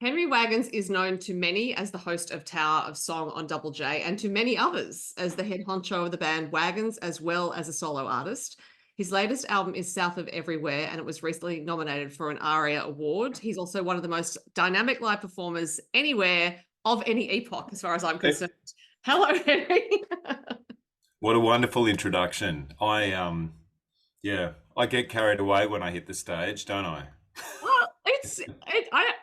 Henry Wagons is known to many as the host of Tower of Song on Double J and to many others as the head honcho of the band Wagons, as well as a solo artist. His latest album is South of Everywhere, and it was recently nominated for an ARIA award. He's also one of the most dynamic live performers anywhere of any epoch, as far as I'm concerned. Hello, Henry. What a wonderful introduction. Yeah, I get carried away when I hit the stage, don't I? Well,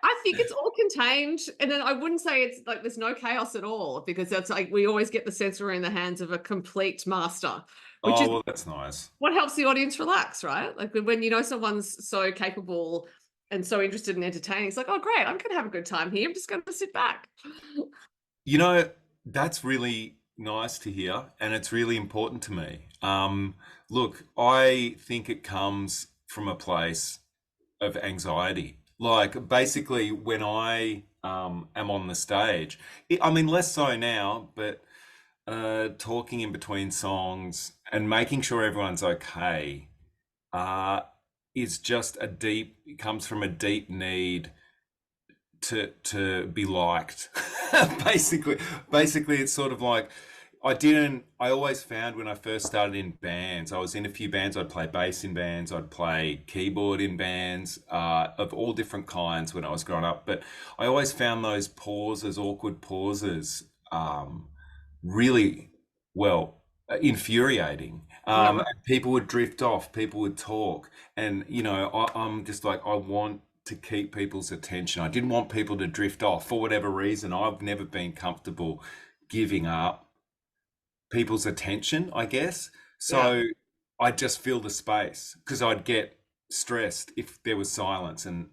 I think it's all contained, and then I wouldn't say it's like there's no chaos at all, because that's like we always get the sense we're in the hands of a complete master, which is Oh, well, that's nice. what helps the audience relax, right? Like when you know someone's so capable and so interested in entertaining, it's like, oh great, I'm gonna have a good time here. I'm just gonna sit back. You know, that's really nice to hear, and it's really important to me. Look, I think it comes from a place of anxiety. Like, basically, when I am on the stage, I mean, less so now, but talking in between songs and making sure everyone's okay uh, is just it comes from a deep need to be liked. basically, basically, it's sort of like I always found when I first started in bands, I was in a few bands. I'd play bass in bands, I'd play keyboard in bands of all different kinds when I was growing up. But I always found those pauses, awkward pauses, really, well, infuriating. Yeah, right. And people would drift off, people would talk, and I'm just like, I want to keep people's attention. I didn't want people to drift off for whatever reason. I've never been comfortable giving up people's attention, I guess. Yeah. So I'd just fill the space because I'd get stressed if there was silence, and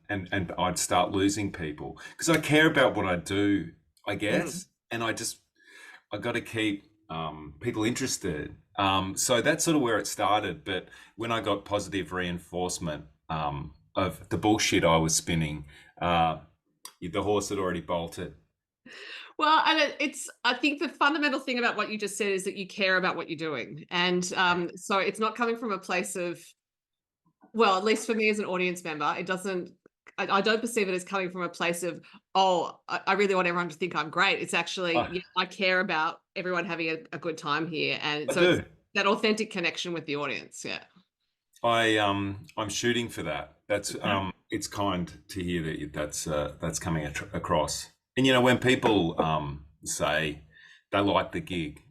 I'd start losing people because I care about what I do, I Mm. guess, and I got to keep people interested. So that's sort of where it started. But when I got positive reinforcement of the bullshit I was spinning, uh, the horse had already bolted. Well, and I think the fundamental thing about what you just said is that you care about what you're doing. And so it's not coming from a place of, well, at least for me as an audience member, it doesn't, I don't perceive it as coming from a place of, oh, I really want everyone to think I'm great. It's actually, I, yeah, I care about everyone having a good time here. And I so it's do. that authentic connection with the audience. Yeah. I'm shooting for that. That's it's kind to hear that that's coming across. And when people say they like the gig,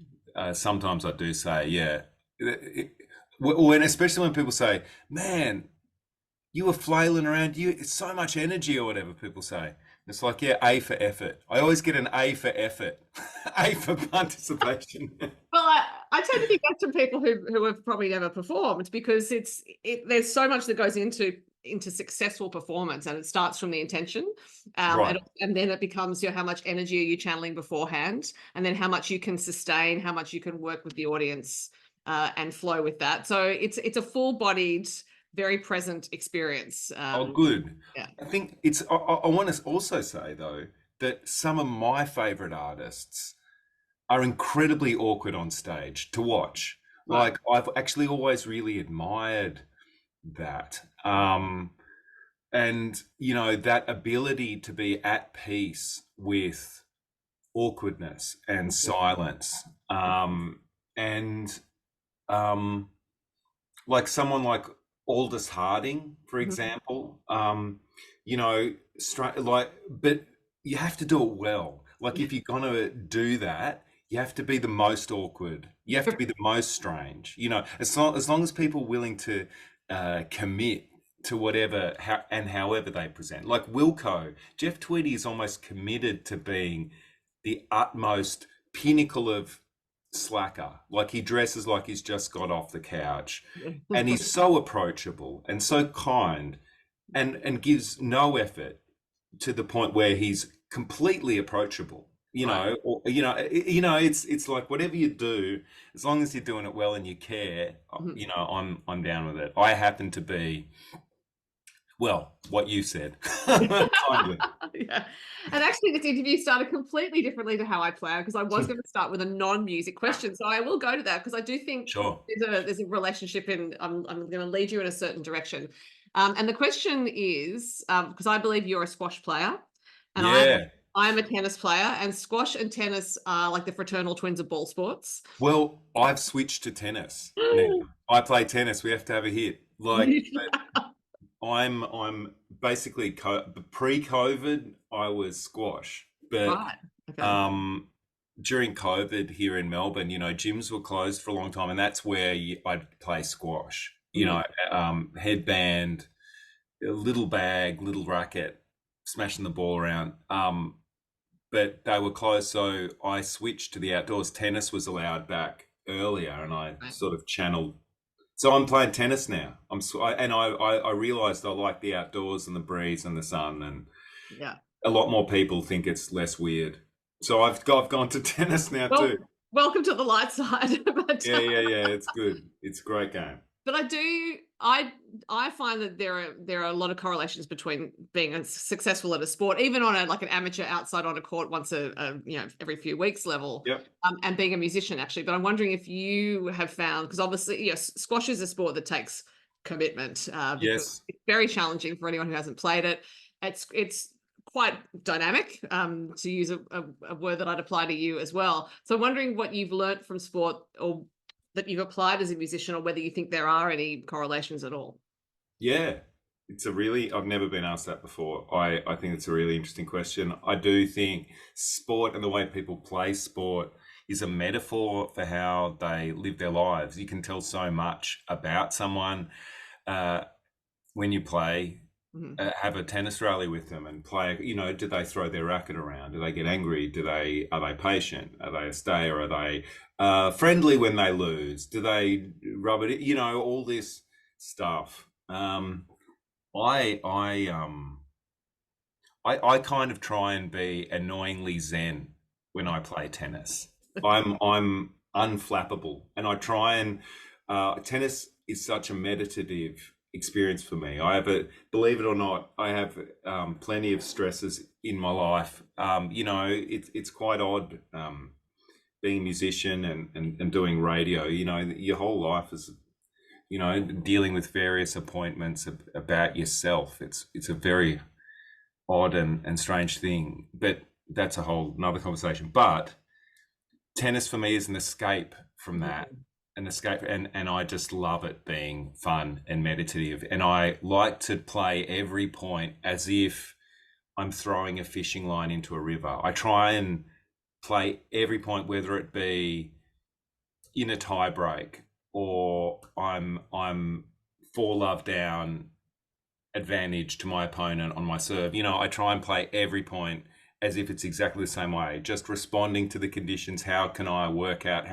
sometimes I do say, yeah. When especially when people say, "Man, you were flailing around. It's so much energy," or whatever people say. It's like, yeah, A for effort. I always get an A for effort, A for participation. Well, I tend to think that's from people who have probably never performed, because there's so much that goes into successful performance, and it starts from the intention, Right. and then it becomes, how much energy are you channeling beforehand, and then how much you can sustain, how much you can work with the audience, and flow with that. So it's a full-bodied, very present experience. Oh, good. Yeah. I think I want to also say, though, that some of my favorite artists are incredibly awkward on stage to watch. Right. Like, I've actually always really admired that. And, that ability to be at peace with awkwardness and silence. And, um, like someone like Aldous Harding, for Mhm. example, like, but you have to do it well. Like, if you're gonna do that, you have to be the most awkward. You have to be the most strange. As long as people are willing to commit to whatever and however they present. Like Wilco, Jeff Tweedy is almost committed to being the utmost pinnacle of slacker. Like, he dresses like he's just got off the couch, and he's so approachable and so kind, and gives no effort to the point where he's completely approachable. Right. It's like, whatever you do, as long as you're doing it well and you care, Mhm. I'm down with it. I happen to be, well, what you said. Kindly. Yeah. And actually, this interview started completely differently to how I planned, because I was going to start with a non-music question. So I will go to that, because I do think Sure. there's a relationship in, I'm going to lead you in a certain direction. And the question is, because I believe you're a squash player. And I Yeah. I'm a tennis player, and squash and tennis are like the fraternal twins of ball sports. Well, I've switched to tennis now. I play tennis. We have to have a hit. Like I'm basically pre-COVID, I was squash, but Right. Okay. um, during COVID here in Melbourne, gyms were closed for a long time, and that's where I'd play squash. Mhm. Headband, a little bag, little racket, smashing the ball around. But they were closed, so I switched to the outdoors. Tennis was allowed back earlier, and I Right. sort of channeled. So I'm playing tennis now. I realized I like the outdoors and the breeze and the sun, and Yeah. a lot more people think it's less weird. So I've gone to tennis now too. Well, welcome to the light side. but Yeah, yeah, yeah. It's good. It's a great game. but I find that there are a lot of correlations between being successful at a sport, even on like an amateur outside on a court once every few weeks level, Yep. and being a musician actually. But I'm wondering if you have found, because obviously yes, squash is a sport that takes commitment, because Yes. it's very challenging for anyone who hasn't played it. It's quite dynamic, to use a word that I'd apply to you as well. So I'm wondering what you've learnt from sport, or that you've applied as a musician, or whether you think there are any correlations at all. Yeah. I've never been asked that before. I think it's a really interesting question. I do think sport and the way people play sport is a metaphor for how they live their lives. You can tell so much about someone uh, when you play, Mhm. have a tennis rally with them and play. Do they throw their racket around? Do they get angry? Are they patient? Are they a stayer? Are they friendly when they lose? Do they rub it? All this stuff. I kind of try and be annoyingly zen when I play tennis. I'm unflappable, and I try and tennis is such a meditative experience for me. Believe it or not, I have plenty of stresses in my life. It's quite odd being a musician and doing radio. Your whole life is dealing with various appointments about yourself. It's a very odd and strange thing, but that's a whole another conversation. But tennis for me is an escape from that, Mhm. an escape, and I just love it being fun and meditative. And I like to play every point as if I'm throwing a fishing line into a river. I try and play every point, whether it be in a tie break or I'm 4-love down, advantage to my opponent on my serve. I try and play every point as if it's exactly the same way, just responding to the conditions. How can I work out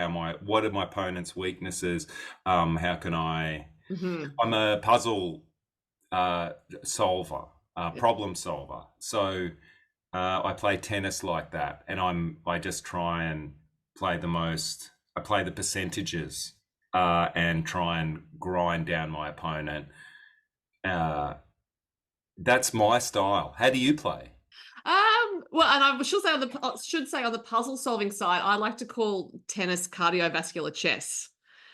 what are my opponent's weaknesses? How can Mhm. I'm a puzzle solver, Yeah. problem solver. So I play tennis like that, and I just try and play I play the percentages and try and grind down my opponent. That's my style. How do you play? Well, and I should say on the puzzle solving side, I like to call tennis cardiovascular chess.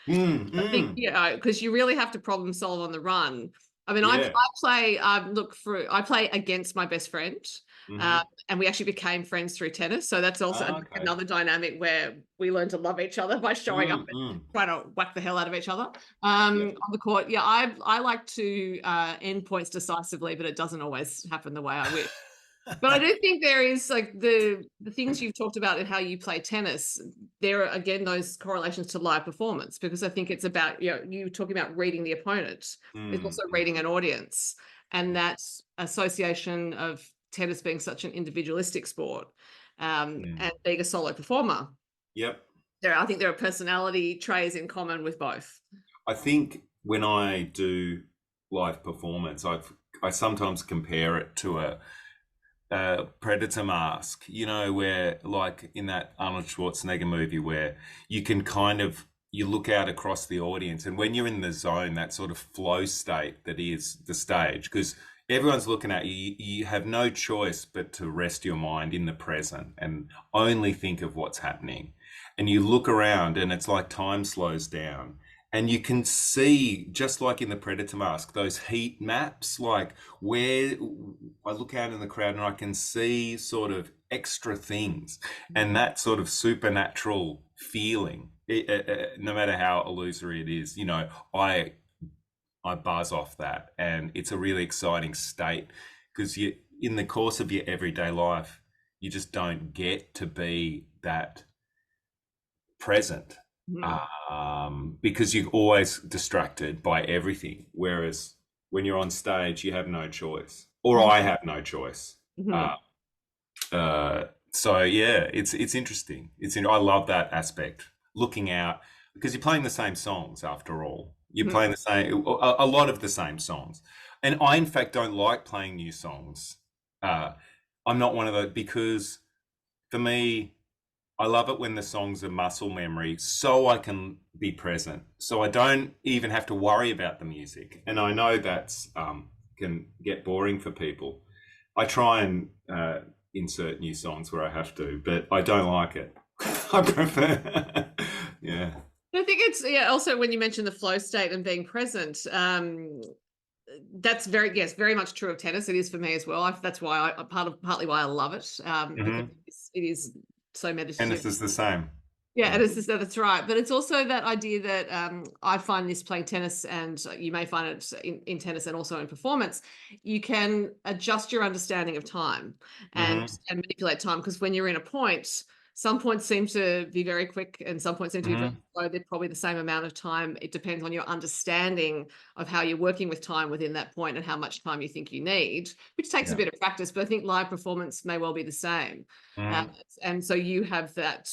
Mm, I think, mm. because you really have to problem solve on the run. I mean, I Yeah. play, I play against my best friend, Mm-hmm. and we actually became friends through tennis. So that's also Okay. another dynamic where we learn to love each other by showing up Mm, and mm. trying to whack the hell out of each other, Yep. on the court. Yeah, I like to end points decisively, but it doesn't always happen the way I wish. But I do think there is, like, the things you've talked about and how you play tennis. There are again those correlations to live performance, because I think it's about, you talking about reading the opponent. It's Mm, also reading an audience, and that association of tennis being such an individualistic sport, mm. and being a solo performer. Yep. I think there are personality traits in common with both. I think when I do live performance, I sometimes compare it to a predator mask, where like in that Arnold Schwarzenegger movie where you can you look out across the audience, and when you're in the zone, that sort of flow state that is the stage, because everyone's looking at you, you have no choice but to rest your mind in the present and only think of what's happening. And you look around and it's like time slows down, and you can see, just like in the Predator mask, those heat maps, like where I look out in the crowd and I can see sort of extra things, and that sort of supernatural feeling, no matter how illusory it is, I buzz off that, and it's a really exciting state because you, in the course of your everyday life, you just don't get to be that present, Mhm. because you're always distracted by everything. Whereas when you're on stage, you have no choice, or I have no choice. Mhm. Uh, so yeah, it's interesting. I love that aspect, looking out, because you're playing the same songs after all. You're Mhm. playing the same, a lot of the same songs, and I in fact don't like playing new songs. Uh, I'm not one of those, because for me, I love it when the songs are muscle memory, so I can be present. So I don't even have to worry about the music. And I know that's can get boring for people. I try and insert new songs where I have to, but I don't like it. I prefer, yeah. I think it's, yeah, also when you mention the flow state and being present, that's very, yes, very much true of tennis. It is for me as well. That's why partly why I love it, because Hmm. it is so meditative. Tennis is the same. Yeah, Yeah. it is. That's right. But it's also that idea that I find this playing tennis, and you may find it in tennis and also in performance. You can adjust your understanding of time and Hmm. and manipulate time, because when you're in a point, some points seem to be very quick and some points seem to be very Hmm. slow. They're probably the same amount of time. It depends on your understanding of how you're working with time within that point and how much time you think you need, which takes a Yeah. bit of practice. But I think live performance may well be the same. Uh, Hmm. and so you have that.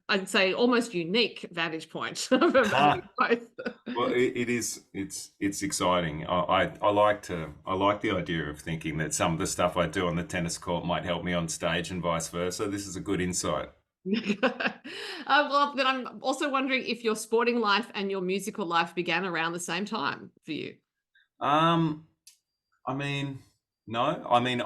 I'd say almost unique vantage point of having both. Well, it is. It's exciting. I like the idea of thinking that some of the stuff I do on the tennis court might help me on stage and vice versa. This is a good insight. Well, then I'm also wondering if your sporting life and your musical life began around the same time for you. Um, I mean, no. I mean,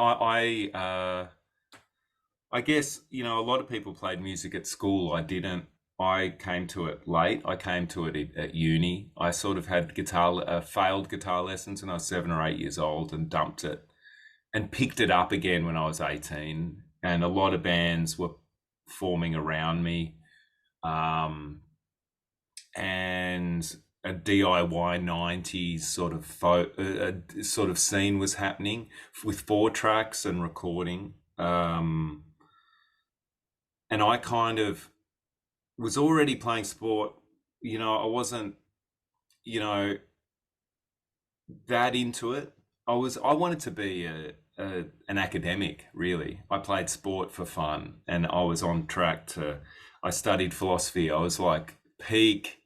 I guess, a lot of people played music at school. I didn't. I came to it late. I came to it at uni. I sort of had failed guitar lessons when I was 7 or 8 years old, and dumped it, and picked it up again when I was 18. And a lot of bands were forming around me. And a DIY 90s sort of scene was happening with 4 tracks and recording. And I kind of was already playing sport. I wasn't, you know, that into it. I wanted to be an academic, really. I played sport for fun, and I was on track to, I studied philosophy. I was like peak,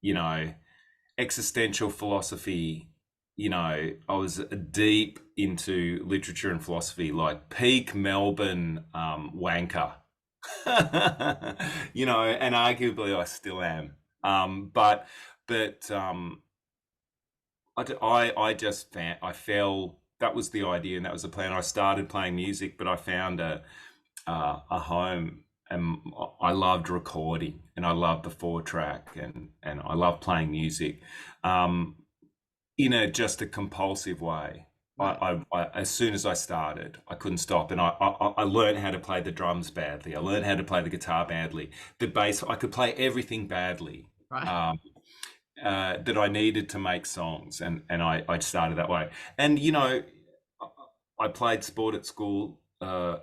you know, existential philosophy. I was deep into literature and philosophy, like peak Melbourne wanker. And arguably I still am. But I just found, I fell. That was the idea, and that was the plan. I started playing music, but I found a home, and I loved recording, and I loved the 4 track, and I love playing music, um, in a just a compulsive way. Right. As soon as I started, I couldn't stop, and I learned how to play the drums badly. I learned how to play the guitar badly. The bass, I could play everything badly. Right. Um, that I needed to make songs, and I started that way. And I played sport at school. I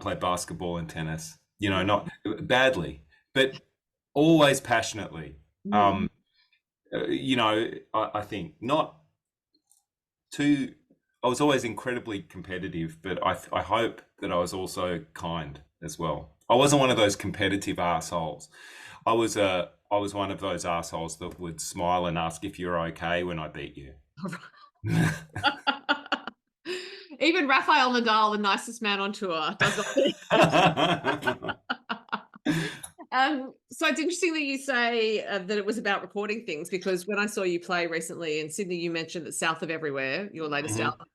played basketball and tennis. Not badly, but always passionately. Mhm. Um, I think not too. I was always incredibly competitive, but I hope that I was also kind as well. I wasn't one of those competitive assholes. I was one of those assholes that would smile and ask if you're okay when I beat you. Even Rafael Nadal, the nicest man on tour, does not think that. So it's interesting that you say that it was about recording things, because when I saw you play recently in Sydney, you mentioned that South of Everywhere, your latest Mhm. album,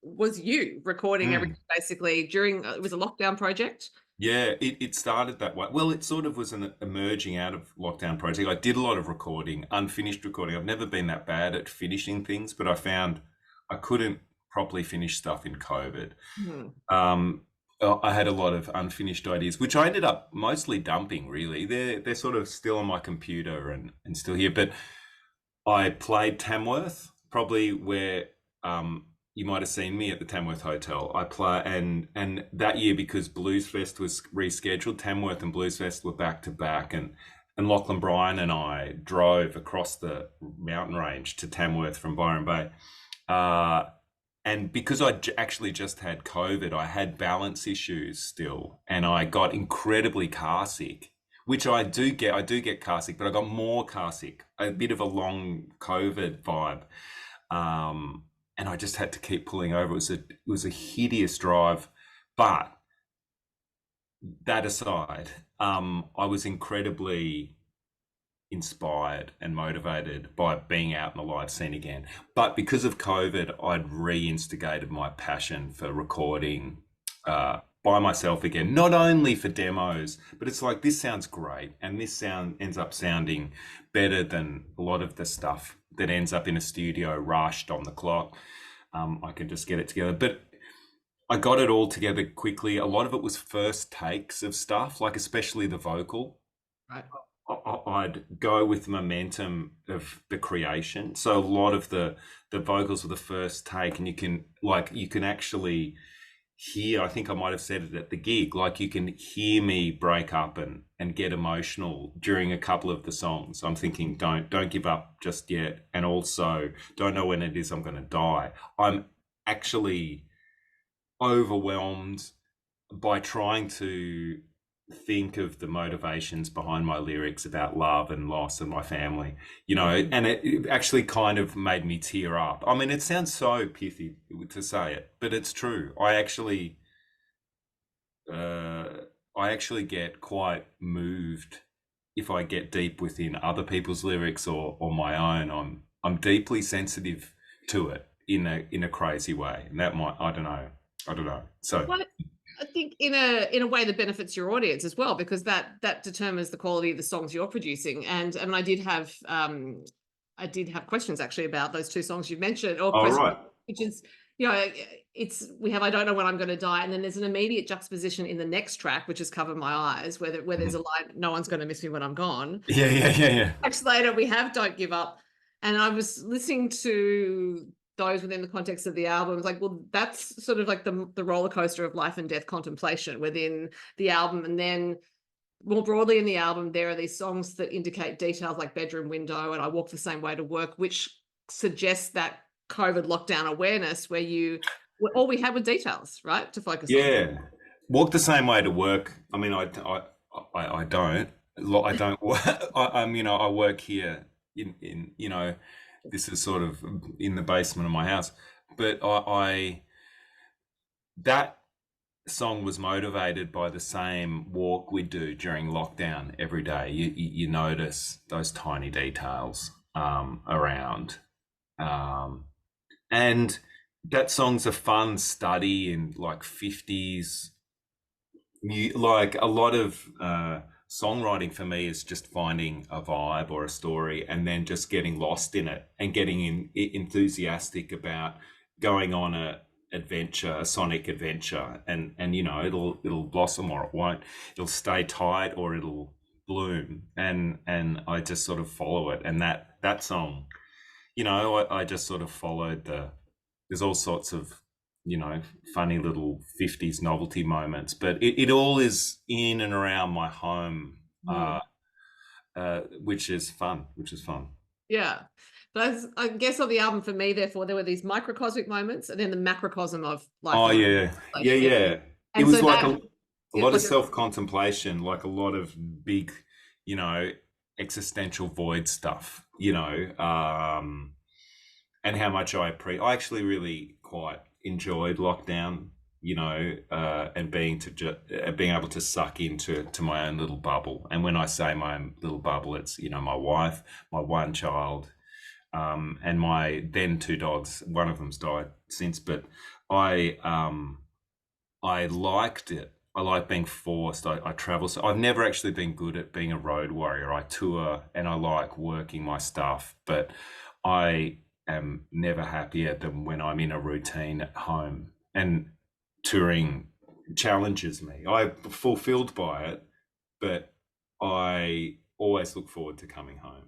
was you recording Mm. everything basically during it was a lockdown project. Yeah, it started that way. Well, it sort of was an emerging out of lockdown project. I did a lot of recording, unfinished recording. I've never been that bad at finishing things, but I found I couldn't properly finish stuff in COVID. Hmm. Um, I had a lot of unfinished ideas, which I ended up mostly dumping, really. They're sort of still on my computer and still here. But I played Tamworth, probably where you might have seen me at the Tamworth Hotel. I play and that year because Blues Fest was rescheduled, Tamworth and Blues Fest were back to back, and Lachlan Bryan and I drove across the mountain range to Tamworth from Byron Bay. Uh, and because actually just had COVID, I had balance issues still, and I got incredibly car sick, which I do get. I do get car sick, but I got more car sick, a bit of a long COVID vibe, and I just had to keep pulling over. It was a hideous drive, but that aside, I was incredibly inspired and motivated by being out in the live scene again. But because of COVID, I'd reinstigated my passion for recording by myself again, not only for demos, but it's like this sounds great, and this sound ends up sounding better than a lot of the stuff that ends up in a studio rushed on the clock. I can just get it together. But I got it all together quickly. A lot of it was first takes of stuff, like especially the vocal. Right. I'd go with the momentum of the creation. So a lot of the vocals were the first take, and you can actually hear. I think I might have said it at the gig. Like you can hear me break up and get emotional during a couple of the songs. I'm thinking, don't give up just yet, and also don't know when it is I'm going to die. I'm actually overwhelmed by trying to think of the motivations behind my lyrics about love and loss and my family, and it actually kind of made me tear up. I mean, it sounds so pithy to say it, but it's true. Uh, I actually get quite moved if I get deep within other people's lyrics or my own. I'm deeply sensitive to it in a crazy way, and that might I don't know. So Well, I think in a way that benefits your audience as well, because that determines the quality of the songs you're producing. And I did have questions actually about those two songs you mentioned, or all questions, right. which is, it's we have I don't know when I'm going to die, and then there's an immediate juxtaposition in the next track, which is Cover My Eyes, where there's a Mhm. line, no one's going to miss me when I'm gone. Yeah, yeah, yeah, yeah. Much later, we have Don't Give Up. And I was listening to those within the context of the album. It's like, well, that's sort of like the roller coaster of life and death contemplation within the album. And then more broadly in the album, there are these songs that indicate details like Bedroom Window and I Walk the Same Way to Work, which suggests that COVID lockdown awareness where all we had were details, right, to focus on. Yeah. Walk the same way to work. I mean, I don't. I don't work. I work here in. This is sort of in the basement of my house, but that song was motivated by the same walk we do during lockdown every day. You notice those tiny details around. Um, and that song's a fun study in like 50s. Like a lot of songwriting for me is just finding a vibe or a story and then just getting lost in it and getting enthusiastic about going on a sonic adventure, and it'll blossom or it won't. It'll stay tight or it'll bloom, and I just sort of follow it. And that song, I just sort of followed there's all sorts of, funny little 50s novelty moments, but it all is in and around my home, Mm. which is fun. Yeah. But I guess on the album for me, therefore, there were these microcosmic moments and then the macrocosm of life Oh and yeah, yeah, contemplation. yeah. It And was so like that a it lot of was, self-contemplation, like a lot of big, you know, existential void stuff, and how much I actually really quite enjoyed lockdown, and being able to suck into my own little bubble. And when I say my own little bubble, it's my wife, my one child, and my then two dogs. One of them's died since, but I liked it. I like being forced. I travel. So I've never actually been good at being a road warrior. I tour and I like working my stuff, but I am never happier than when I'm in a routine at home. And touring challenges me. I'm fulfilled by it, but I always look forward to coming home.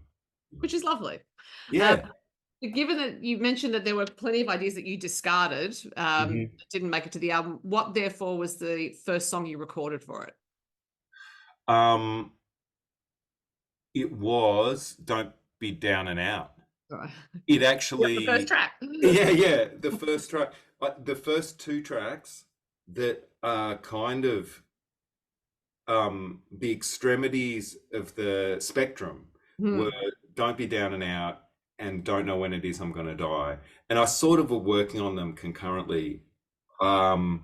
which is lovely. Um, Yeah. Given that you mentioned that there were plenty of ideas that you discarded, Mhm. that didn't make it to the album, what therefore was the first song you recorded for it? Um, it was Don't Be Down and Out. Right. It Yep, the first actually, track. yeah, yeah, the first track, the first two tracks that are kind of the extremities of the spectrum were Hmm. Don't Be Down and Out and Don't Know When It Is I'm Gonna Die. And I sort of were working on them concurrently. Um,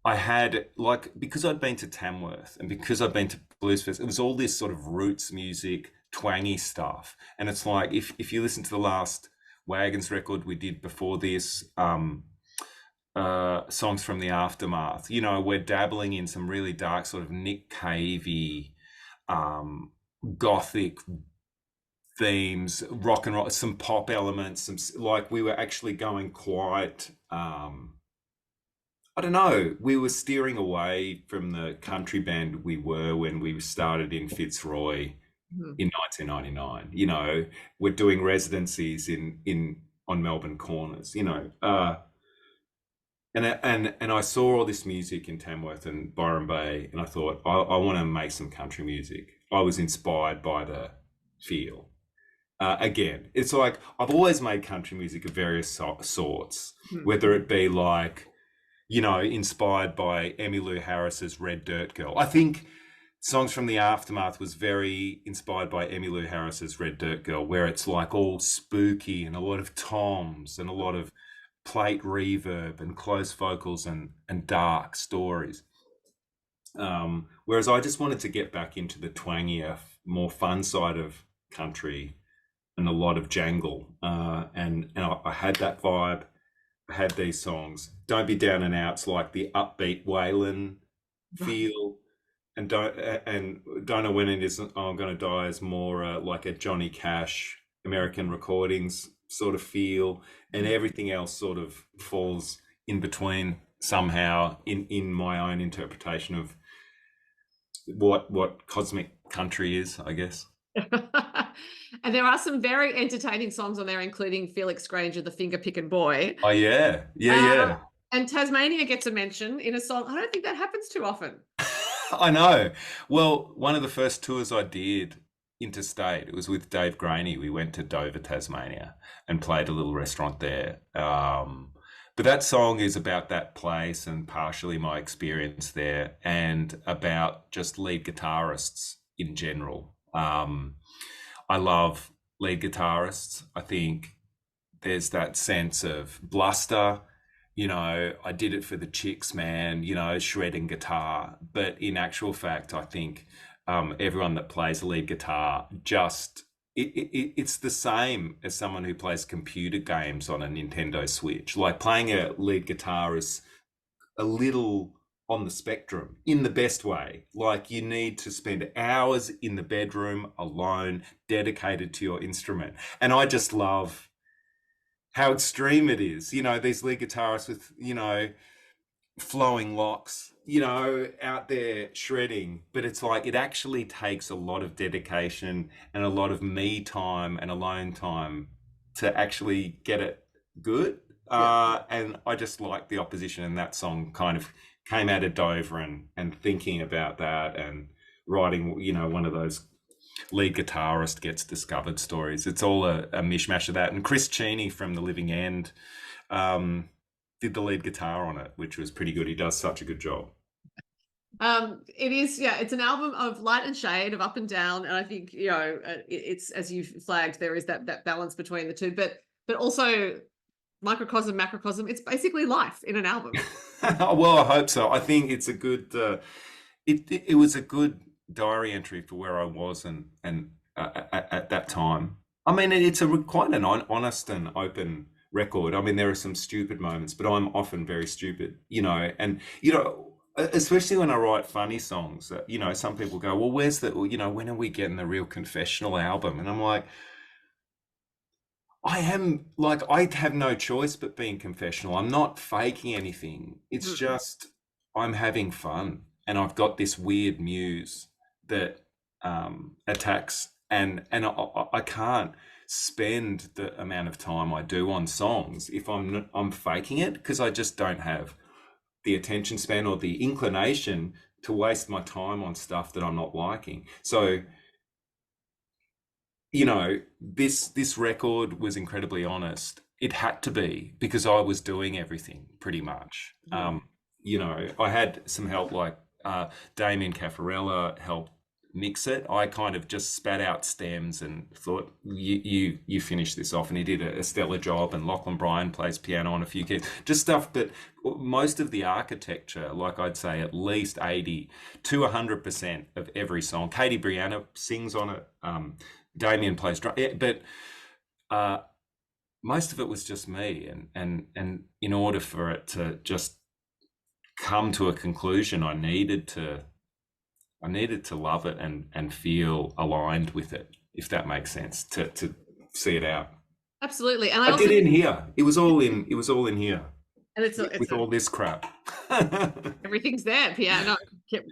I had like because I'd been to Tamworth and because I'd been to Blues Fest, it was all this sort of roots music, twangy stuff. And it's like if you listen to the last Wagons record we did before this, songs from the aftermath, you know, we're dabbling in some really dark sort of Nick Cavey, um, gothic themes, rock and roll, some pop elements, some like we were actually going quite I don't know. We were steering away from the country band we were when we started in Fitzroy Mhm. in 1999. You know, we're doing residencies in on Melbourne corners. You know, and I saw all this music in Tamworth and Byron Bay, and I thought I want to make some country music. I was inspired by the feel. Again, it's like I've always made country music of various sorts, Mhm. whether it be like you know, inspired by Emmylou Harris's Red Dirt Girl. I think Songs from the Aftermath was very inspired by Emmylou Harris's Red Dirt Girl, where it's like all spooky and a lot of toms and a lot of plate reverb and close vocals and dark stories. Whereas I just wanted to get back into the twangier, more fun side of country and a lot of jangle. And I had that vibe. I had these songs. Don't Be Down and Out's like the upbeat Waylon Right. feel, and Don't Know When It Is I'm Gonna Die is more like a Johnny Cash American recordings sort of feel, and Mhm. everything else sort of falls in between somehow in my own interpretation of what cosmic country is, I guess. And there are some very entertaining songs on there, including Felix Granger, the finger picking boy. Oh yeah, yeah, Uh, yeah. and Tasmania gets a mention in a song. I don't think that happens too often. I know. Well, one of the first tours I did interstate, it was with Dave Graney. We went to Dover, Tasmania, and played a little restaurant there. But that song is about that place and partially my experience there, and about just lead guitarists in general. I love lead guitarists. I think there's that sense of bluster. You know, I did it for the chicks, man, you know, shredding guitar. But in actual fact, I think everyone that plays lead guitar just, it's the same as someone who plays computer games on a Nintendo Switch. Like playing a lead guitar is a little on the spectrum in the best way. Like you need to spend hours in the bedroom alone, dedicated to your instrument. And I just love how extreme it is. You know, these lead guitarists with, you know, flowing locks, you know, out there shredding. But it's like it actually takes a lot of dedication and a lot of me time and alone time to actually get it good. Yeah. And I just like the opposition, and that song kind of came out of Dover and thinking about that and writing, you know, one of those lead guitarist gets discovered stories. It's all a mishmash of that. And Chris Cheney from The Living End did the lead guitar on it, which was pretty good. He does such a good job. It is, yeah, it's an album of light and shade, of up and down, and I think it's as you flagged, there is that balance between the two, but also microcosm, macrocosm. It's basically life in an album. Well, I hope so. I think it's a good. It was a good diary entry for where I was and at that time. I mean, it's a quite an honest and open record. I mean, there are some stupid moments, but I'm often very stupid, you know. And you know, especially when I write funny songs. You know, some people go, "Well, where's the? You know, when are we getting the real confessional album?" And I'm like, I am like, I have no choice but being confessional. I'm not faking anything. It's Mhm. just I'm having fun, and I've got this weird muse that attacks, and I can't spend the amount of time I do on songs if I'm faking it, because I just don't have the attention span or the inclination to waste my time on stuff that I'm not liking. So, you know, this record was incredibly honest. It had to be, because I was doing everything pretty much. Mhm. You know, I had some help, like Damien Caffarella helped mix it. I kind of just spat out stems and thought, you finish this off, and he did a stellar job. And Lachlan Bryan plays piano on a few keys, just stuff. But most of the architecture, like I'd say at least 80 to 100% of every song. Katie Brianna sings on it. Damien plays drum, yeah, but uh, most of it was just me. And in order for it to just come to a conclusion, I needed to love it and feel aligned with it, if that makes sense, to see it out. Absolutely. And I I also did think, in here. It was all in. It was all in here and it's with a all this crap. everything's there, piano,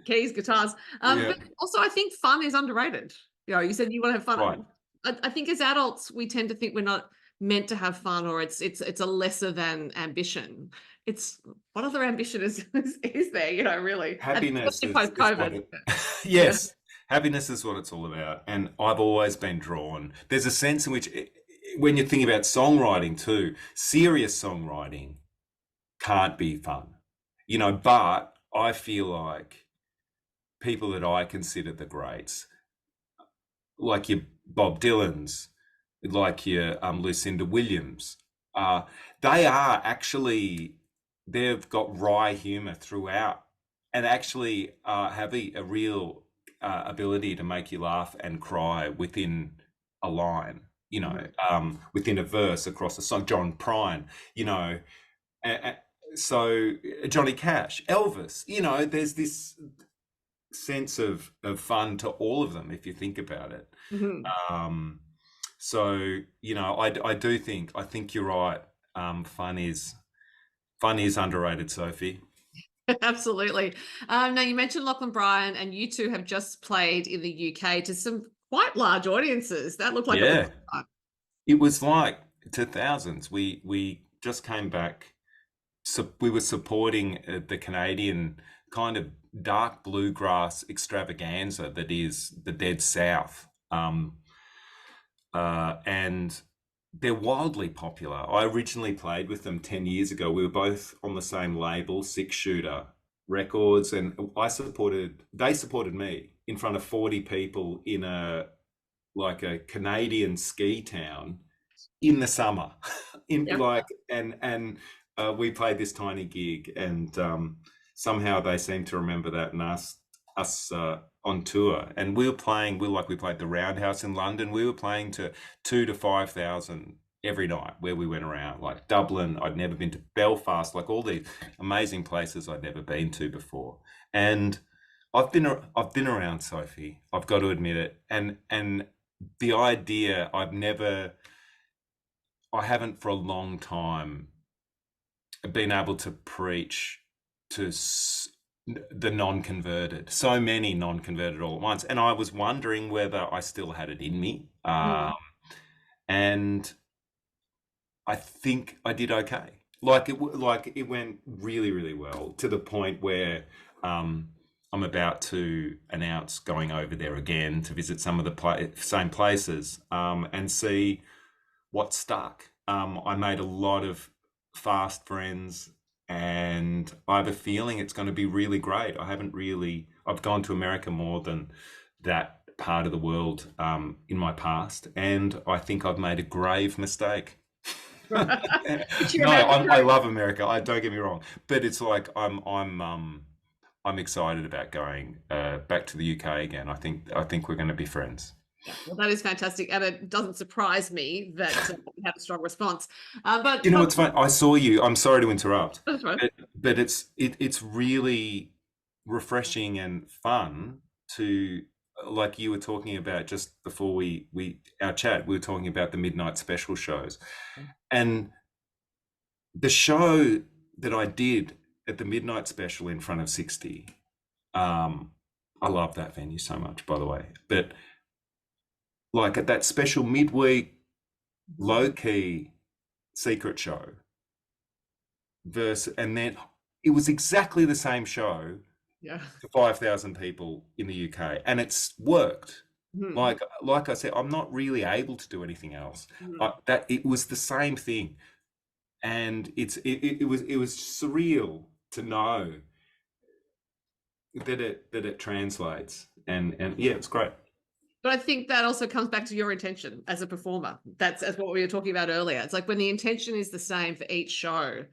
keys, guitars. Yeah. But also I think fun is underrated. You know, you said you want to have Right. fun. I think as adults we tend to think we're not meant to have fun, or it's a lesser than ambition. It's what other ambition is there, you know, really, and Happiness especially is what post-COVID. it. Yeah. Yes, happiness is what it's all about. And I've always been drawn. There's a sense in which, when you think about songwriting too, serious songwriting can't be fun, you know. But I feel like people that I consider the greats, like your Bob Dylan's, like your Lucinda Williams, uh, they are actually, they've got wry humor throughout, and actually have a real ability to make you laugh and cry within a line, you know, Mhm. within a verse across a song. John Prine, you know, a- so Johnny Cash, Elvis, you know, there's this sense of fun to all of them if you think about it. Mhm. Um, so, you know, I think you're right. Fun is underrated, Sophie. Absolutely. Now you mentioned Lachlan Bryan, and you two have just played in the UK to some quite large audiences. That looked like it was Yeah, fun. it was like to thousands. We just came back. So we were supporting the Canadian kind of dark bluegrass extravaganza that is the Dead South. And they're wildly popular. I originally played with them 10 years ago. We were both on the same label, Six Shooter Records, and they supported me in front of 40 people in a Canadian ski town in the summer. In Yeah. like and We played this tiny gig, and somehow they seem to remember that and asked us on tour. And we played the Roundhouse in London. We were playing to 2 to 5,000 every night where we went around, like Dublin. I'd never been to Belfast, like all these amazing places I'd never been to before. And I've been around, Sophie. I've got to admit it. And the idea, I haven't for a long time been able to preach to the non-converted, so many non-converted all at once. And I was wondering whether I still had it in me. Mhm. And I think I did okay. Like it went really, really well, to the point where um, I'm about to announce going over there again to visit some of the same places, and see what stuck. I made a lot of fast friends, and I have a feeling it's going to be really great. I've gone to America more than that part of the world in my past, and I think I've made a grave mistake. Which you're No, about to I prove. love America. I don't get me wrong, but it's like I'm excited about going back to the UK again. I think we're going to be friends. Yeah, well, that is fantastic, and it doesn't surprise me that you had a strong response. You But know, it's fun. I saw you. I'm sorry to interrupt, that's right. but it's really. refreshing and fun to, like you were talking about just before we our chat, we were talking about the midnight special shows. And the show that I did at the midnight special in front of 60, um, I love that venue so much, by the way. But like at that special midweek, low key secret show versus, and then it was exactly the same show Yeah. to 5,000 people in the UK, and it's worked. Mhm. Like I said, I'm not really able to do anything else. Mhm. That it was the same thing, and it was surreal to know that it translates, and yeah, it's great. But I think that also comes back to your intention as a performer. That's as what we were talking about earlier. It's like when the intention is the same for each show,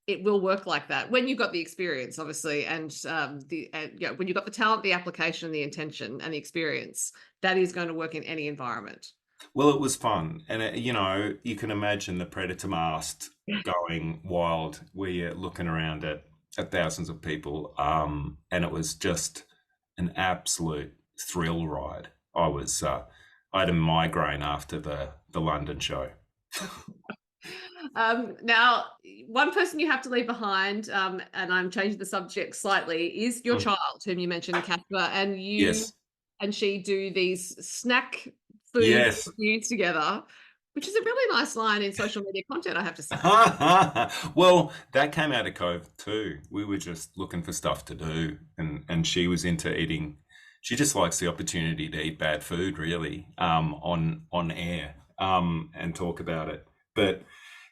it will work like that. When you've got the experience, obviously, and yeah, when you've got the talent, the application, the intention, and the experience, that is going to work in any environment. Well, it was fun, and you can imagine the predator mast going wild where you're looking around at thousands of people, and it was just an absolute thrill ride. I had a migraine after the London show. Now, one person you have to leave behind, and I'm changing the subject slightly, is your Mm. child, whom you mentioned, Casper, and you Yes, and she do these snack food yes. reviews together, which is a really nice line in social media content, I have to say. Well, that came out of COVID too. We were just looking for stuff to do, and she was into eating. She just likes the opportunity to eat bad food, really, on air, and talk about it. But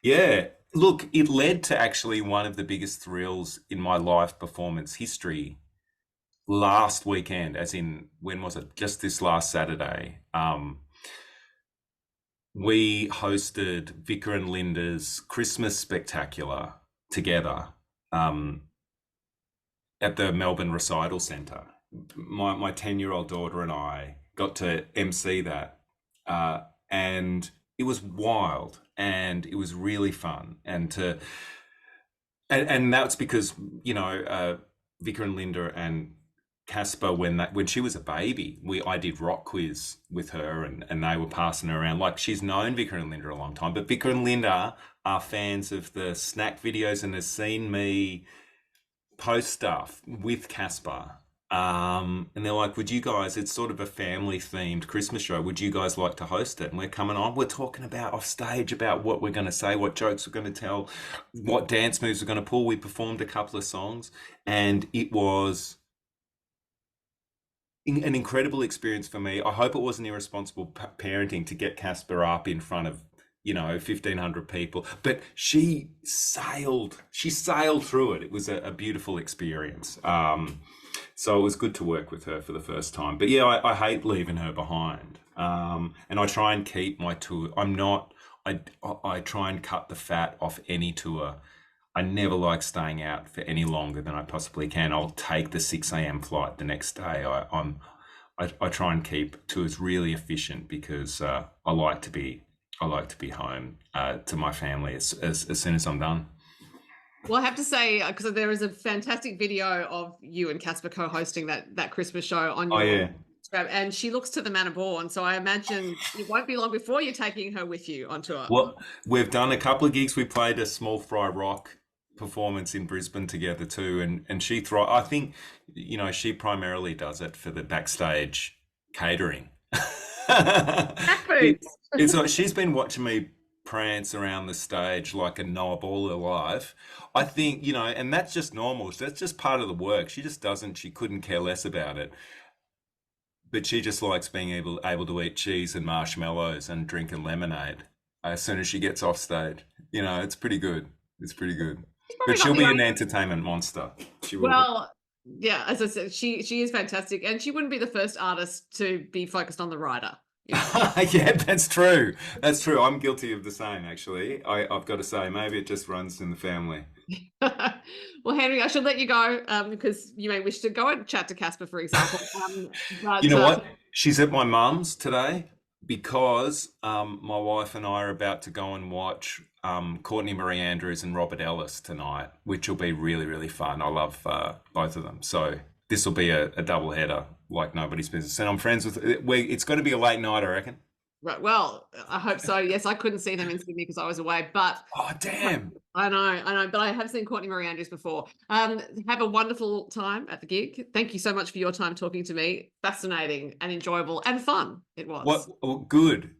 yeah, look, it led to actually one of the biggest thrills in my live performance history last weekend, as in, when was it? Just this last Saturday. We hosted Vicar and Linda's Christmas Spectacular together, um, at the Melbourne Recital Centre. My 10-year-old daughter and I got to MC that, and it was wild and it was really fun. And that's because, Vicar and Linda and Casper, when she was a baby, I did rock quiz with her, and they were passing her around. Like, she's known Vicar and Linda a long time, but Vicar and Linda are fans of the snack videos and has seen me post stuff with Casper. And they're like, would you guys, it's sort of a family themed Christmas show. Would you guys like to host it? And we're coming on, we're talking about off stage about what we're going to say, what jokes we're going to tell, what dance moves we're going to pull. We performed a couple of songs, and it was an incredible experience for me. I hope it wasn't irresponsible parenting to get Casper up in front of 1,500 people, but she sailed through it. It was a beautiful experience. So it was good to work with her for the first time. But yeah, I hate leaving her behind, and I try and keep my tour. I try and cut the fat off any tour. I never like staying out for any longer than I possibly can. I'll take the 6 a.m. flight the next day. I try and keep tours really efficient, because I like to be home, to my family as soon as I'm done. Well, I have to say, because there is a fantastic video of you and Casper co-hosting that Christmas show on Oh your yeah. Instagram, and she looks to the manor born. So I imagine it won't be long before you're taking her with you on tour. Well, we've done a couple of gigs. We played a small fry rock performance in Brisbane together too, and she I think, she primarily does it for the backstage catering. Snack It, foods. it's like she's been watching me prance around the stage like a Noah Ball alive. I think, and that's just normal. That's just part of the work. She just doesn't. She couldn't care less about it. But she just likes being able to eat cheese and marshmallows and drink a lemonade as soon as she gets off stage. It's pretty good. It's pretty good. She's But probably not she'll the be an only. entertainment monster. She will be. Well, yeah, as I said, she is fantastic, and she wouldn't be the first artist to be focused on the writer. You know. Yeah, that's true. That's true. I'm guilty of the same, actually. I've got to say, maybe it just runs in the family. Well, Henry, I should let you go, because you may wish to go and chat to Casper, for example. You But know what? She's at my mum's today because, my wife and I are about to go and watch, Courtney Marie Andrews and Robert Ellis tonight, which will be really, really fun. I love, both of them. So this will be a double header like nobody's business. And I'm friends with. It's got to be a late night, I reckon. Right. Well, I hope so. Yes, I couldn't see them in Sydney because I was away, but Oh damn! I know, but I have seen Courtney Marie Andrews before. Have a wonderful time at the gig. Thank you so much for your time talking to me. Fascinating and enjoyable and fun it was. What? Good.